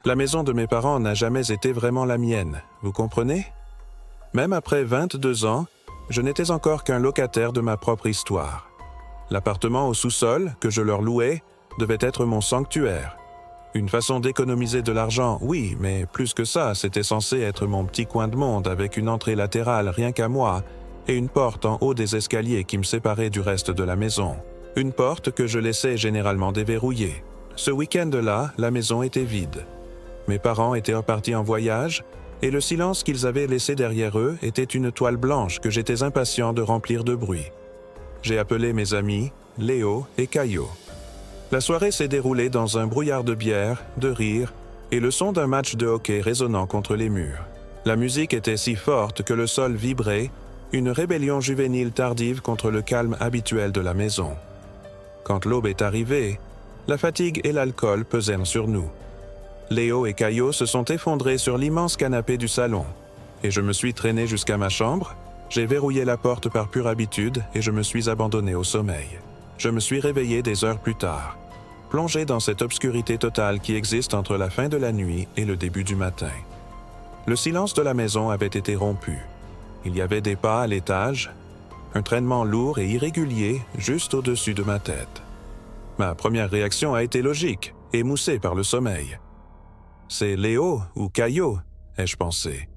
La maison de mes parents n'a jamais été vraiment la mienne, vous comprenez? Même après 22 ans, je n'étais encore qu'un locataire de ma propre histoire. L'appartement au sous-sol, que je leur louais, devait être mon sanctuaire. Une façon d'économiser de l'argent, oui, mais plus que ça, c'était censé être mon petit coin de monde avec une entrée latérale rien qu'à moi et une porte en haut des escaliers qui me séparait du reste de la maison. Une porte que je laissais généralement déverrouillée. Ce week-end-là, la maison était vide. Mes parents étaient repartis en voyage et le silence qu'ils avaient laissé derrière eux était une toile blanche que j'étais impatient de remplir de bruit. J'ai appelé mes amis, Léo et Caillot. La soirée s'est déroulée dans un brouillard de bière, de rires et le son d'un match de hockey résonnant contre les murs. La musique était si forte que le sol vibrait, une rébellion juvénile tardive contre le calme habituel de la maison. Quand l'aube est arrivée, la fatigue et l'alcool pesèrent sur nous. Léo et Caillot se sont effondrés sur l'immense canapé du salon, et je me suis traîné jusqu'à ma chambre, j'ai verrouillé la porte par pure habitude et je me suis abandonné au sommeil. Je me suis réveillé des heures plus tard, plongé dans cette obscurité totale qui existe entre la fin de la nuit et le début du matin. Le silence de la maison avait été rompu. Il y avait des pas à l'étage, un traînement lourd et irrégulier juste au-dessus de ma tête. Ma première réaction a été logique, émoussée par le sommeil. C'est Léo ou Caillot, ai-je pensé.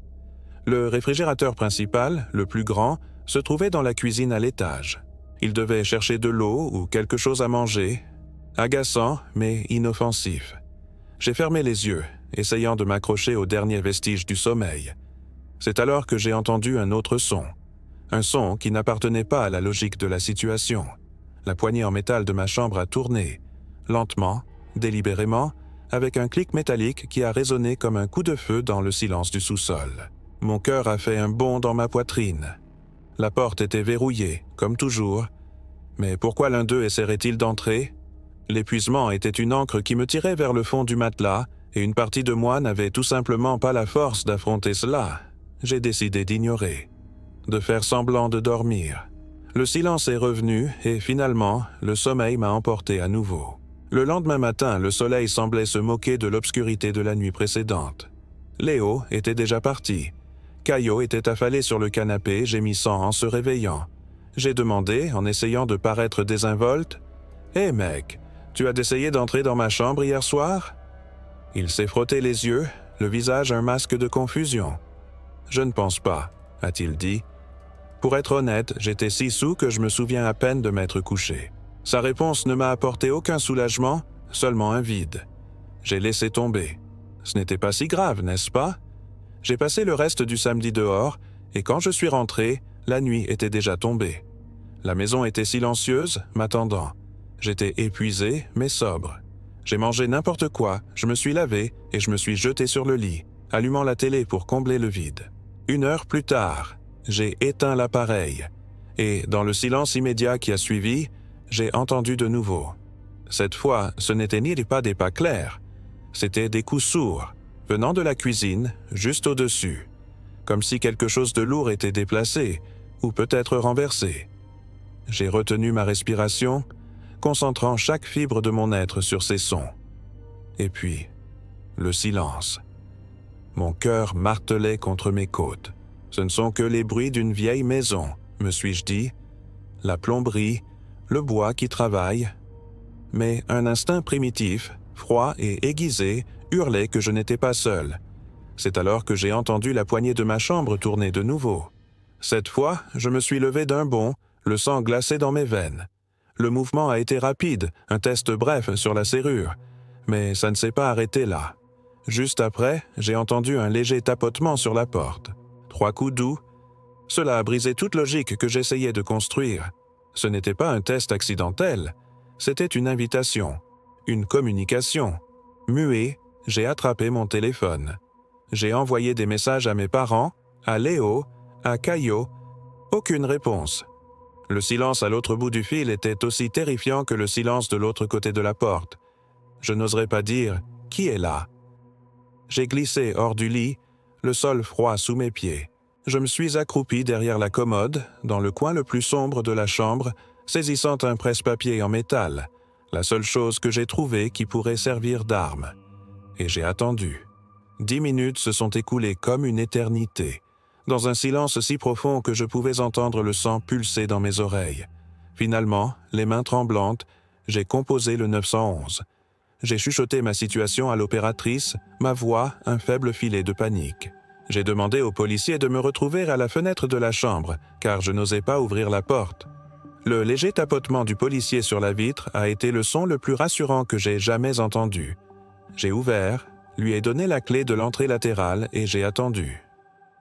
Le réfrigérateur principal, le plus grand, se trouvait dans la cuisine à l'étage. Il devait chercher de l'eau ou quelque chose à manger, agaçant mais inoffensif. J'ai fermé les yeux, essayant de m'accrocher aux derniers vestiges du sommeil. C'est alors que j'ai entendu un autre son. Un son qui n'appartenait pas à la logique de la situation. La poignée en métal de ma chambre a tourné, lentement, délibérément, avec un clic métallique qui a résonné comme un coup de feu dans le silence du sous-sol. Mon cœur a fait un bond dans ma poitrine. La porte était verrouillée, comme toujours. Mais pourquoi l'un d'eux essaierait-il d'entrer? L'épuisement était une ancre qui me tirait vers le fond du matelas, et une partie de moi n'avait tout simplement pas la force d'affronter cela. J'ai décidé d'ignorer, de faire semblant de dormir. Le silence est revenu, et finalement, le sommeil m'a emporté à nouveau. Le lendemain matin, le soleil semblait se moquer de l'obscurité de la nuit précédente. Léo était déjà parti. Caillot était affalé sur le canapé, gémissant en se réveillant. J'ai demandé, en essayant de paraître désinvolte, « Hé mec, tu as essayé d'entrer dans ma chambre hier soir ?» Il s'est frotté les yeux, le visage un masque de confusion. « Je ne pense pas, » a-t-il dit. Pour être honnête, j'étais si saoul que je me souviens à peine de m'être couché. Sa réponse ne m'a apporté aucun soulagement, seulement un vide. J'ai laissé tomber. Ce n'était pas si grave, n'est-ce pas? J'ai passé le reste du samedi dehors, et quand je suis rentré, la nuit était déjà tombée. La maison était silencieuse, m'attendant. J'étais épuisé, mais sobre. J'ai mangé n'importe quoi, je me suis lavé, et je me suis jeté sur le lit, allumant la télé pour combler le vide. 1 heure plus tard, j'ai éteint l'appareil, et dans le silence immédiat qui a suivi, j'ai entendu de nouveau. Cette fois, ce n'étaient ni pas des pas clairs, c'étaient des coups sourds, venant de la cuisine, juste au-dessus, comme si quelque chose de lourd était déplacé, ou peut-être renversé. J'ai retenu ma respiration, concentrant chaque fibre de mon être sur ces sons. Et puis, le silence. Mon cœur martelait contre mes côtes. Ce ne sont que les bruits d'une vieille maison, me suis-je dit, la plomberie, le bois qui travaille. Mais un instinct primitif, froid et aiguisé, hurlait que je n'étais pas seul. C'est alors que j'ai entendu la poignée de ma chambre tourner de nouveau. Cette fois, je me suis levé d'un bond, le sang glacé dans mes veines. Le mouvement a été rapide, un test bref sur la serrure, mais ça ne s'est pas arrêté là. Juste après, j'ai entendu un léger tapotement sur la porte. 3 coups doux. Cela a brisé toute logique que j'essayais de construire. Ce n'était pas un test accidentel, c'était une invitation, une communication. Muet, j'ai attrapé mon téléphone. J'ai envoyé des messages à mes parents, à Léo, à Caillot. Aucune réponse. Le silence à l'autre bout du fil était aussi terrifiant que le silence de l'autre côté de la porte. Je n'oserais pas dire « Qui est là ?» J'ai glissé hors du lit, le sol froid sous mes pieds. Je me suis accroupi derrière la commode, dans le coin le plus sombre de la chambre, saisissant un presse-papier en métal, la seule chose que j'ai trouvée qui pourrait servir d'arme. et j'ai attendu. 10 minutes se sont écoulées comme une éternité, dans un silence si profond que je pouvais entendre le sang pulser dans mes oreilles. Finalement, les mains tremblantes, j'ai composé le 911. J'ai chuchoté ma situation à l'opératrice, ma voix un faible filet de panique. J'ai demandé au policier de me retrouver à la fenêtre de la chambre, car je n'osais pas ouvrir la porte. Le léger tapotement du policier sur la vitre a été le son le plus rassurant que j'ai jamais entendu. J'ai ouvert, lui ai donné la clé de l'entrée latérale et j'ai attendu.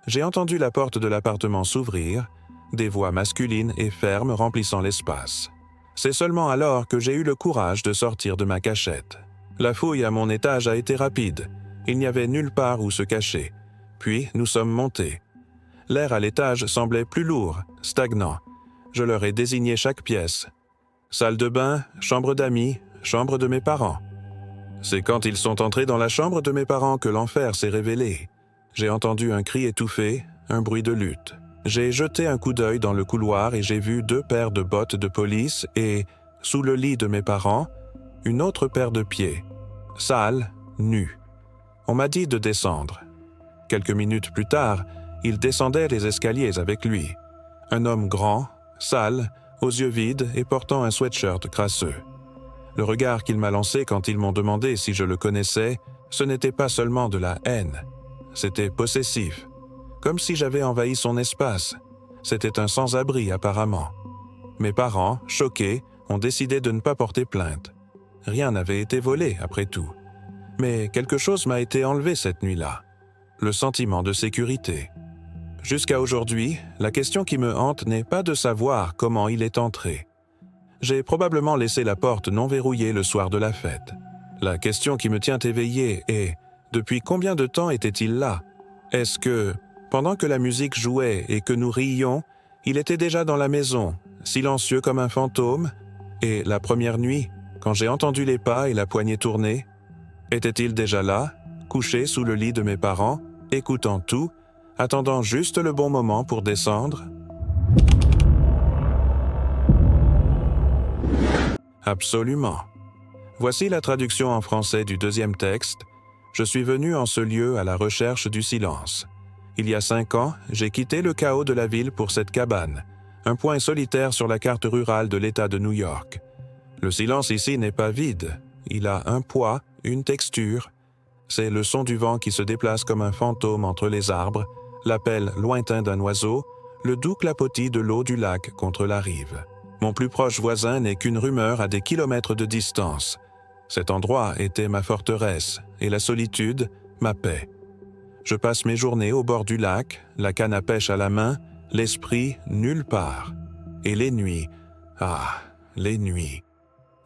J'ai entendu la porte de l'appartement s'ouvrir, des voix masculines et fermes remplissant l'espace. C'est seulement alors que j'ai eu le courage de sortir de ma cachette. La fouille à mon étage a été rapide. Il n'y avait nulle part où se cacher. Puis, nous sommes montés. L'air à l'étage semblait plus lourd, stagnant. Je leur ai désigné chaque pièce. Salle de bain, chambre d'amis, chambre de mes parents. C'est quand ils sont entrés dans la chambre de mes parents que l'enfer s'est révélé. J'ai entendu un cri étouffé, un bruit de lutte. J'ai jeté un coup d'œil dans le couloir et j'ai vu 2 paires de bottes de police et, sous le lit de mes parents, une autre paire de pieds, sales, nus. On m'a dit de descendre. Quelques minutes plus tard, il descendait les escaliers avec lui. Un homme grand, sale, aux yeux vides et portant un sweatshirt crasseux. Le regard qu'il m'a lancé quand ils m'ont demandé si je le connaissais, ce n'était pas seulement de la haine. C'était possessif. Comme si j'avais envahi son espace. C'était un sans-abri apparemment. Mes parents, choqués, ont décidé de ne pas porter plainte. Rien n'avait été volé, après tout. Mais quelque chose m'a été enlevé cette nuit-là. Le sentiment de sécurité. Jusqu'à aujourd'hui, la question qui me hante n'est pas de savoir comment il est entré. J'ai probablement laissé la porte non verrouillée le soir de la fête. La question qui me tient éveillé est « Depuis combien de temps était-il là? Est-ce que, pendant que la musique jouait et que nous riions, il était déjà dans la maison, silencieux comme un fantôme? Et la première nuit, quand j'ai entendu les pas et la poignée tourner, était-il déjà là, couché sous le lit de mes parents, écoutant tout, attendant juste le bon moment pour descendre? Absolument. Voici la traduction en français du 2e texte. Je suis venu en ce lieu à la recherche du silence. Il y a 5 ans, j'ai quitté le chaos de la ville pour cette cabane, un point solitaire sur la carte rurale de l'État de New York. Le silence ici n'est pas vide. Il a un poids, une texture. C'est le son du vent qui se déplace comme un fantôme entre les arbres, l'appel lointain d'un oiseau, le doux clapotis de l'eau du lac contre la rive. Mon plus proche voisin n'est qu'une rumeur à des kilomètres de distance. Cet endroit était ma forteresse, et la solitude, ma paix. Je passe mes journées au bord du lac, la canne à pêche à la main, l'esprit nulle part. Et les nuits, les nuits.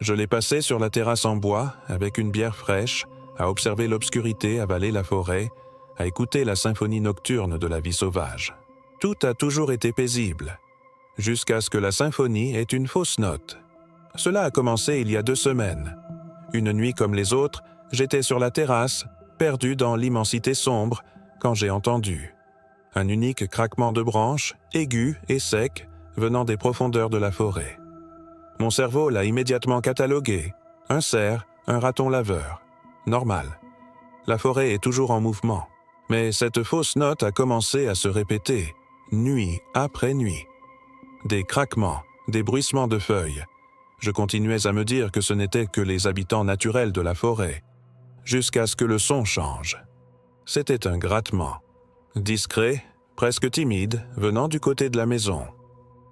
Je les passais sur la terrasse en bois, avec une bière fraîche, à observer l'obscurité avaler la forêt, à écouter la symphonie nocturne de la vie sauvage. Tout a toujours été paisible, jusqu'à ce que la symphonie ait une fausse note. Cela a commencé il y a 2 semaines. Une nuit comme les autres, j'étais sur la terrasse, perdu dans l'immensité sombre, quand j'ai entendu un unique craquement de branches, aigu et sec, venant des profondeurs de la forêt. Mon cerveau l'a immédiatement catalogué. Un cerf, un raton laveur. Normal. La forêt est toujours en mouvement. Mais cette fausse note a commencé à se répéter, nuit après nuit. Des craquements, des bruissements de feuilles. Je continuais à me dire que ce n'étaient que les habitants naturels de la forêt, jusqu'à ce que le son change. C'était un grattement, discret, presque timide, venant du côté de la maison.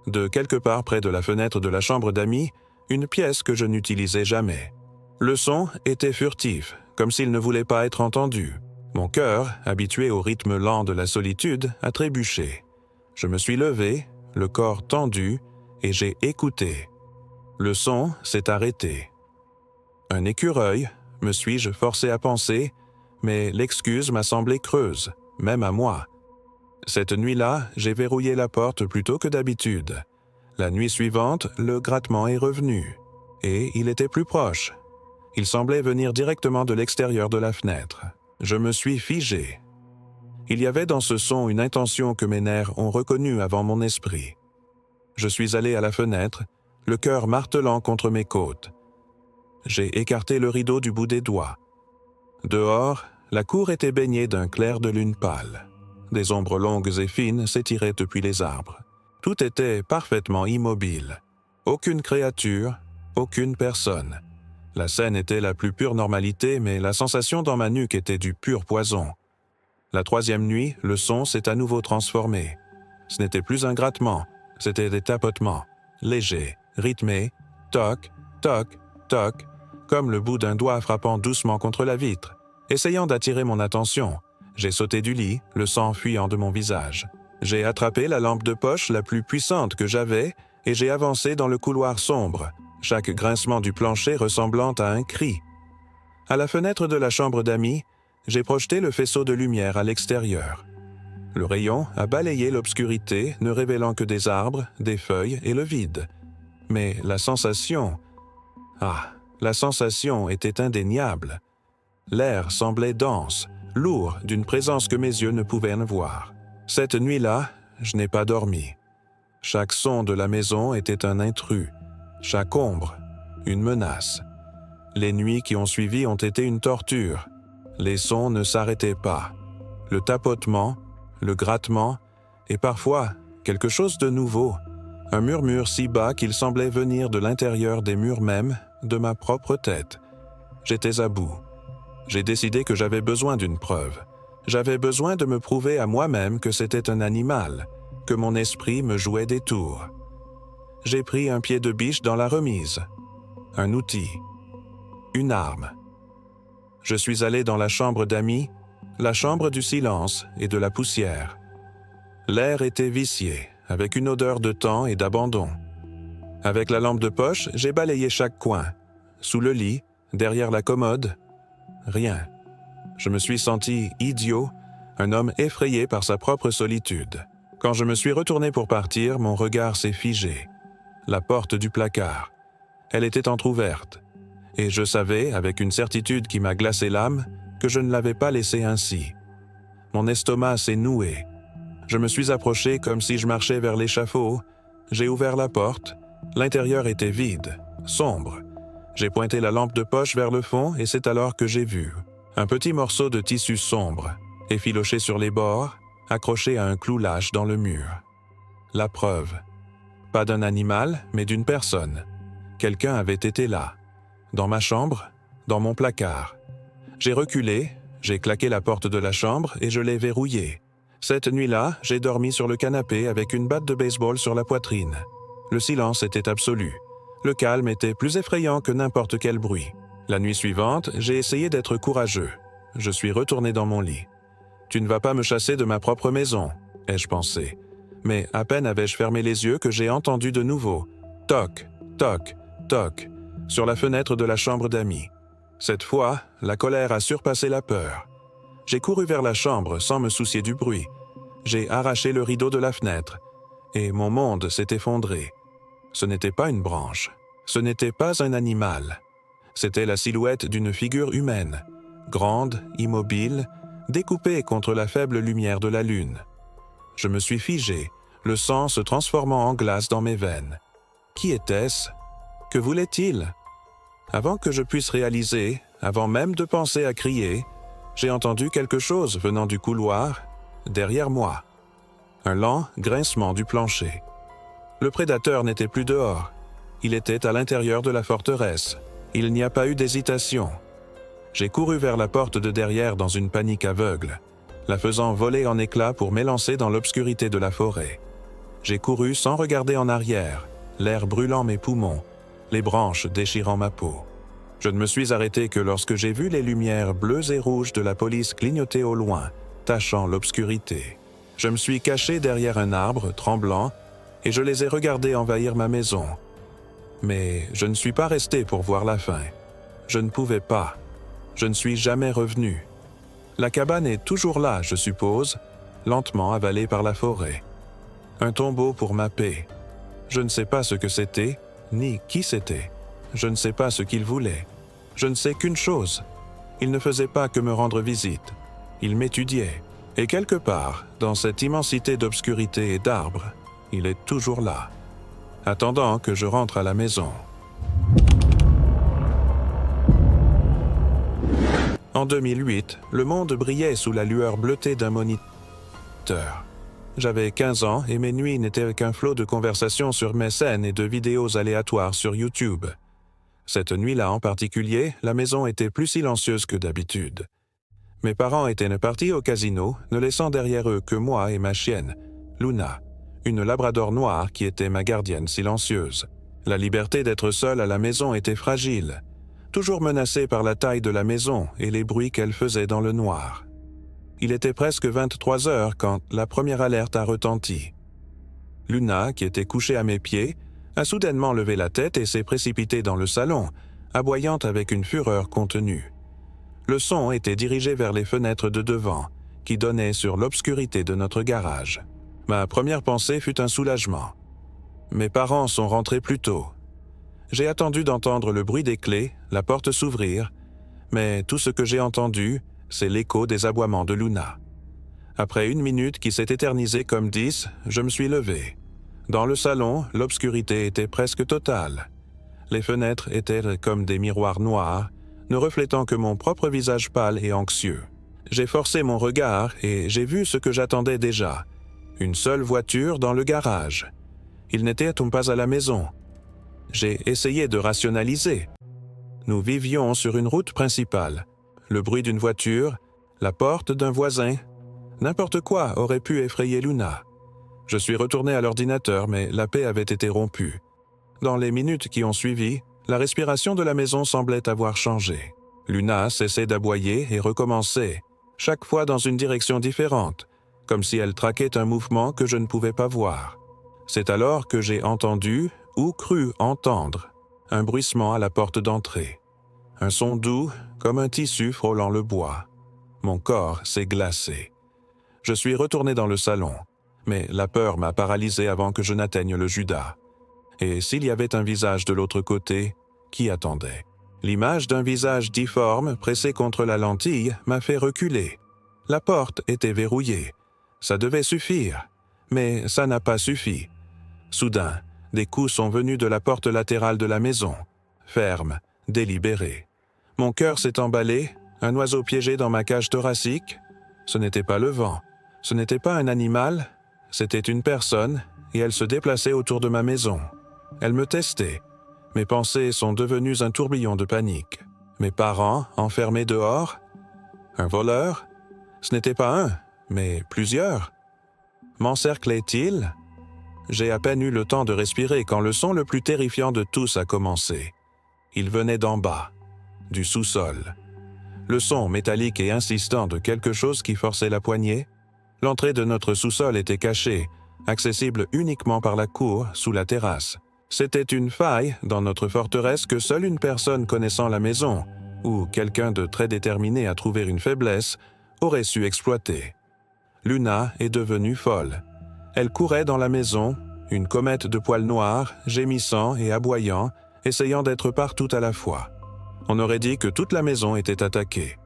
De quelque part près de la fenêtre de la chambre d'amis, une pièce que je n'utilisais jamais. Le son était furtif, comme s'il ne voulait pas être entendu. Mon cœur, habitué au rythme lent de la solitude, a trébuché. Je me suis levé, le corps tendu, et j'ai écouté. Le son s'est arrêté. Un écureuil, me suis-je forcé à penser, mais l'excuse m'a semblé creuse, même à moi. Cette nuit-là, j'ai verrouillé la porte plutôt que d'habitude. La nuit suivante, le grattement est revenu. Et il était plus proche. Il semblait venir directement de l'extérieur de la fenêtre. Je me suis figé. Il y avait dans ce son une intention que mes nerfs ont reconnue avant mon esprit. Je suis allé à la fenêtre, le cœur martelant contre mes côtes. J'ai écarté le rideau du bout des doigts. Dehors, la cour était baignée d'un clair de lune pâle. Des ombres longues et fines s'étiraient depuis les arbres. Tout était parfaitement immobile. Aucune créature, aucune personne. La scène était la plus pure normalité, mais la sensation dans ma nuque était du pur poison. La troisième nuit, le son s'est à nouveau transformé. Ce n'était plus un grattement, c'était des tapotements, légers, rythmés, toc, toc, toc, comme le bout d'un doigt frappant doucement contre la vitre. Essayant d'attirer mon attention, j'ai sauté du lit, le sang fuyant de mon visage. J'ai attrapé la lampe de poche la plus puissante que j'avais et j'ai avancé dans le couloir sombre, chaque grincement du plancher ressemblant à un cri. À la fenêtre de la chambre d'amis, j'ai projeté le faisceau de lumière à l'extérieur. Le rayon a balayé l'obscurité, ne révélant que des arbres, des feuilles et le vide. Mais la sensation était indéniable. L'air semblait dense, lourd d'une présence que mes yeux ne pouvaient ne voir. Cette nuit-là, je n'ai pas dormi. Chaque son de la maison était un intrus, chaque ombre, une menace. Les nuits qui ont suivi ont été une torture. Les sons ne s'arrêtaient pas. Le tapotement, le grattement, et parfois quelque chose de nouveau, un murmure si bas qu'il semblait venir de l'intérieur des murs mêmes de ma propre tête. J'étais à bout. J'ai décidé que j'avais besoin d'une preuve. J'avais besoin de me prouver à moi-même que c'était un animal, que mon esprit me jouait des tours. J'ai pris un pied de biche dans la remise, un outil, une arme. Je suis allé dans la chambre d'amis, la chambre du silence et de la poussière. L'air était vicié, avec une odeur de temps et d'abandon. Avec la lampe de poche, j'ai balayé chaque coin. Sous le lit, derrière la commode, rien. Je me suis senti idiot, un homme effrayé par sa propre solitude. Quand je me suis retourné pour partir, mon regard s'est figé. La porte du placard. Elle était entr'ouverte. Et je savais, avec une certitude qui m'a glacé l'âme, que je ne l'avais pas laissée ainsi. Mon estomac s'est noué. Je me suis approché comme si je marchais vers l'échafaud. J'ai ouvert la porte. L'intérieur était vide, sombre. J'ai pointé la lampe de poche vers le fond et c'est alors que j'ai vu un petit morceau de tissu sombre, effiloché sur les bords, accroché à un clou lâche dans le mur. La preuve. Pas d'un animal, mais d'une personne. Quelqu'un avait été là. Dans ma chambre, dans mon placard. J'ai reculé, j'ai claqué la porte de la chambre et je l'ai verrouillée. Cette nuit-là, j'ai dormi sur le canapé avec une batte de baseball sur la poitrine. Le silence était absolu. Le calme était plus effrayant que n'importe quel bruit. La nuit suivante, j'ai essayé d'être courageux. Je suis retourné dans mon lit. « Tu ne vas pas me chasser de ma propre maison », ai-je pensé. Mais à peine avais-je fermé les yeux que j'ai entendu de nouveau « toc, toc, toc » sur la fenêtre de la chambre d'amis. Cette fois, la colère a surpassé la peur. J'ai couru vers la chambre sans me soucier du bruit. J'ai arraché le rideau de la fenêtre et mon monde s'est effondré. Ce n'était pas une branche. Ce n'était pas un animal. C'était la silhouette d'une figure humaine, grande, immobile, découpée contre la faible lumière de la lune. Je me suis figé, le sang se transformant en glace dans mes veines. Qui était-ce? Que voulait-il? Avant que je puisse réaliser, avant même de penser à crier, j'ai entendu quelque chose venant du couloir, derrière moi. Un lent grincement du plancher. Le prédateur n'était plus dehors. Il était à l'intérieur de la forteresse. Il n'y a pas eu d'hésitation. J'ai couru vers la porte de derrière dans une panique aveugle, la faisant voler en éclats pour m'élancer dans l'obscurité de la forêt. J'ai couru sans regarder en arrière, l'air brûlant mes poumons, les branches déchirant ma peau. Je ne me suis arrêté que lorsque j'ai vu les lumières bleues et rouges de la police clignoter au loin, tachant l'obscurité. Je me suis caché derrière un arbre, tremblant, et je les ai regardés envahir ma maison. Mais je ne suis pas resté pour voir la fin. Je ne pouvais pas. Je ne suis jamais revenu. La cabane est toujours là, je suppose, lentement avalée par la forêt. Un tombeau pour ma paix. Je ne sais pas ce que c'était, ni qui c'était. Je ne sais pas ce qu'il voulait. Je ne sais qu'une chose. Il ne faisait pas que me rendre visite. Il m'étudiait. Et quelque part, dans cette immensité d'obscurité et d'arbres, il est toujours là, attendant que je rentre à la maison. En 2008, le monde brillait sous la lueur bleutée d'un moniteur. J'avais 15 ans et mes nuits n'étaient qu'un flot de conversations sur MSN et de vidéos aléatoires sur YouTube. Cette nuit-là en particulier, la maison était plus silencieuse que d'habitude. Mes parents étaient partis au casino, ne laissant derrière eux que moi et ma chienne, Luna, une labrador noire qui était ma gardienne silencieuse. La liberté d'être seule à la maison était fragile, toujours menacée par la taille de la maison et les bruits qu'elle faisait dans le noir. Il était presque 23 heures quand la première alerte a retenti. Luna, qui était couchée à mes pieds, a soudainement levé la tête et s'est précipitée dans le salon, aboyant avec une fureur contenue. Le son était dirigé vers les fenêtres de devant, qui donnaient sur l'obscurité de notre garage. Ma première pensée fut un soulagement. Mes parents sont rentrés plus tôt. J'ai attendu d'entendre le bruit des clés, la porte s'ouvrir, mais tout ce que j'ai entendu, c'est l'écho des aboiements de Luna. Après 1 minute qui s'est éternisée comme 10, je me suis levé. Dans le salon, l'obscurité était presque totale. Les fenêtres étaient comme des miroirs noirs, ne reflétant que mon propre visage pâle et anxieux. J'ai forcé mon regard et j'ai vu ce que j'attendais déjà. Une seule voiture dans le garage. Ils n'étaient pas à la maison. J'ai essayé de rationaliser. Nous vivions sur une route principale. Le bruit d'une voiture, la porte d'un voisin. N'importe quoi aurait pu effrayer Luna. Je suis retourné à l'ordinateur, mais la paix avait été rompue. Dans les minutes qui ont suivi, la respiration de la maison semblait avoir changé. Luna cessait d'aboyer et recommençait, chaque fois dans une direction différente, comme si elle traquait un mouvement que je ne pouvais pas voir. C'est alors que j'ai entendu, ou cru entendre, un bruissement à la porte d'entrée. Un son doux, comme un tissu frôlant le bois. Mon corps s'est glacé. Je suis retourné dans le salon, mais la peur m'a paralysé avant que je n'atteigne le Judas. Et s'il y avait un visage de l'autre côté, qui attendait? L'image d'un visage difforme pressé contre la lentille m'a fait reculer. La porte était verrouillée. Ça devait suffire. Mais ça n'a pas suffi. Soudain, des coups sont venus de la porte latérale de la maison. Ferme, délibéré. Mon cœur s'est emballé, un oiseau piégé dans ma cage thoracique. Ce n'était pas le vent. Ce n'était pas un animal. C'était une personne, et elle se déplaçait autour de ma maison. Elle me testait. Mes pensées sont devenues un tourbillon de panique. Mes parents, enfermés dehors? Un voleur? Ce n'était pas un, mais plusieurs. M'encerclait-il? J'ai à peine eu le temps de respirer quand le son le plus terrifiant de tous a commencé. Il venait d'en bas, du sous-sol. Le son métallique et insistant de quelque chose qui forçait la poignée. L'entrée de notre sous-sol était cachée, accessible uniquement par la cour, sous la terrasse. C'était une faille dans notre forteresse que seule une personne connaissant la maison, ou quelqu'un de très déterminé à trouver une faiblesse, aurait su exploiter. Luna est devenue folle. Elle courait dans la maison, une comète de poils noirs, gémissant et aboyant, essayant d'être partout à la fois. On aurait dit que toute la maison était attaquée.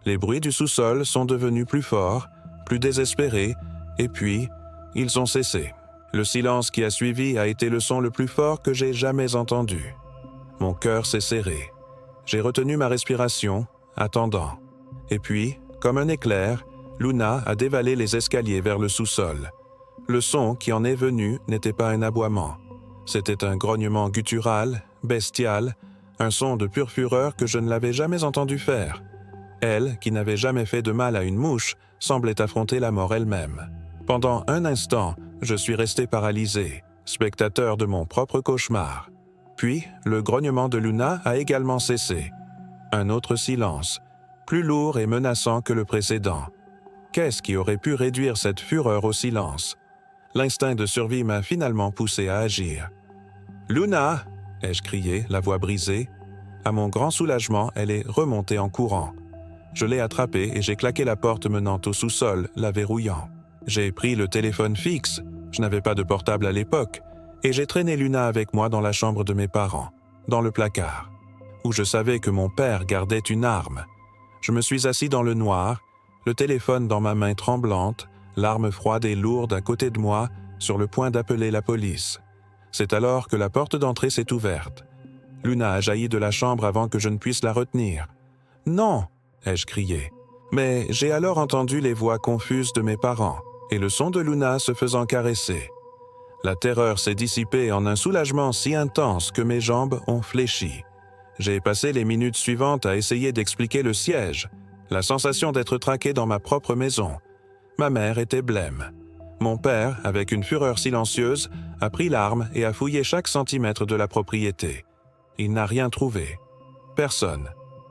Les bruits du sous-sol sont devenus plus forts, plus désespérés, et puis, ils ont cessé. Le silence qui a suivi a été le son le plus fort que j'ai jamais entendu. Mon cœur s'est serré. J'ai retenu ma respiration, attendant. Et puis, comme un éclair, Luna a dévalé les escaliers vers le sous-sol. Le son qui en est venu n'était pas un aboiement. C'était un grognement guttural, bestial, un son de pure fureur que je ne l'avais jamais entendu faire. Elle, qui n'avait jamais fait de mal à une mouche, semblait affronter la mort elle-même. Pendant un instant, je suis resté paralysé, spectateur de mon propre cauchemar. Puis, le grognement de Luna a également cessé. Un autre silence, plus lourd et menaçant que le précédent. Qu'est-ce qui aurait pu réduire cette fureur au silence? L'instinct de survie m'a finalement poussé à agir. « Luna !» ai-je crié, la voix brisée. À mon grand soulagement, elle est remontée en courant. Je l'ai attrapée et j'ai claqué la porte menant au sous-sol, la verrouillant. J'ai pris le téléphone fixe, je n'avais pas de portable à l'époque, et j'ai traîné Luna avec moi dans la chambre de mes parents, dans le placard, où je savais que mon père gardait une arme. Je me suis assis dans le noir, le téléphone dans ma main tremblante, l'arme froide et lourde à côté de moi, sur le point d'appeler la police. C'est alors que la porte d'entrée s'est ouverte. Luna a jailli de la chambre avant que je ne puisse la retenir. « Non !» ai-je crié. Mais j'ai alors entendu les voix confuses de mes parents et le son de Luna se faisant caresser. La terreur s'est dissipée en un soulagement si intense que mes jambes ont fléchi. J'ai passé les minutes suivantes à essayer d'expliquer le siège, la sensation d'être traqué dans ma propre maison. Ma mère était blême. Mon père, avec une fureur silencieuse, a pris l'arme et a fouillé chaque centimètre de la propriété. Il n'a rien trouvé. Personne.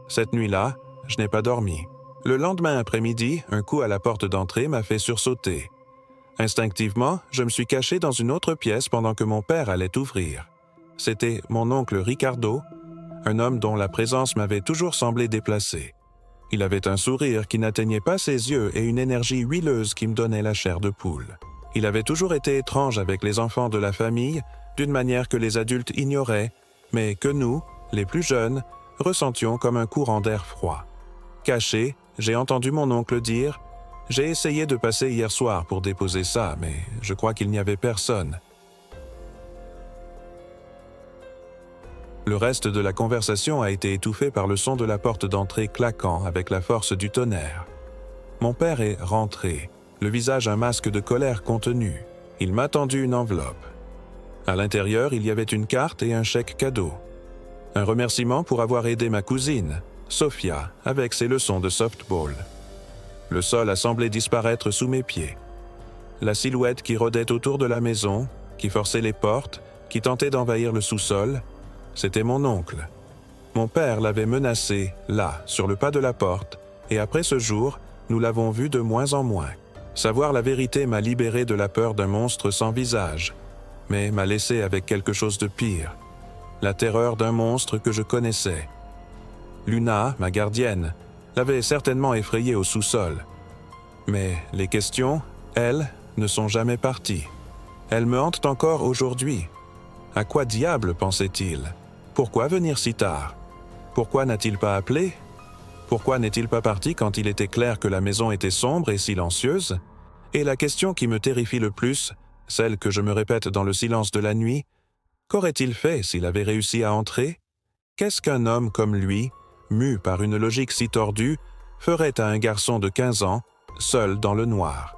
Cette nuit-là, je n'ai pas dormi. Le lendemain après-midi, un coup à la porte d'entrée m'a fait sursauter. Instinctivement, je me suis caché dans une autre pièce pendant que mon père allait ouvrir. C'était mon oncle Ricardo, un homme dont la présence m'avait toujours semblé déplacée. Il avait un sourire qui n'atteignait pas ses yeux et une énergie huileuse qui me donnait la chair de poule. Il avait toujours été étrange avec les enfants de la famille, d'une manière que les adultes ignoraient, mais que nous, les plus jeunes, ressentions comme un courant d'air froid. Caché, j'ai entendu mon oncle dire « J'ai essayé de passer hier soir pour déposer ça, mais je crois qu'il n'y avait personne. » Le reste de la conversation a été étouffé par le son de la porte d'entrée claquant avec la force du tonnerre. Mon père est rentré, le visage un masque de colère contenu. Il m'a tendu une enveloppe. À l'intérieur, il y avait une carte et un chèque cadeau. Un remerciement pour avoir aidé ma cousine, Sophia, avec ses leçons de softball. Le sol a semblé disparaître sous mes pieds. La silhouette qui rôdait autour de la maison, qui forçait les portes, qui tentait d'envahir le sous-sol, c'était mon oncle. Mon père l'avait menacé, là, sur le pas de la porte, et après ce jour, nous l'avons vu de moins en moins. Savoir la vérité m'a libéré de la peur d'un monstre sans visage, mais m'a laissé avec quelque chose de pire, la terreur d'un monstre que je connaissais. Luna, ma gardienne, l'avait certainement effrayé au sous-sol. Mais les questions, elles, ne sont jamais parties. Elles me hantent encore aujourd'hui. À quoi diable pensait-il? Pourquoi venir si tard? Pourquoi n'a-t-il pas appelé? Pourquoi n'est-il pas parti quand il était clair que la maison était sombre et silencieuse? Et la question qui me terrifie le plus, celle que je me répète dans le silence de la nuit, qu'aurait-il fait s'il avait réussi à entrer? Qu'est-ce qu'un homme comme lui, mu par une logique si tordue, ferait à un garçon de 15 ans, seul dans le noir?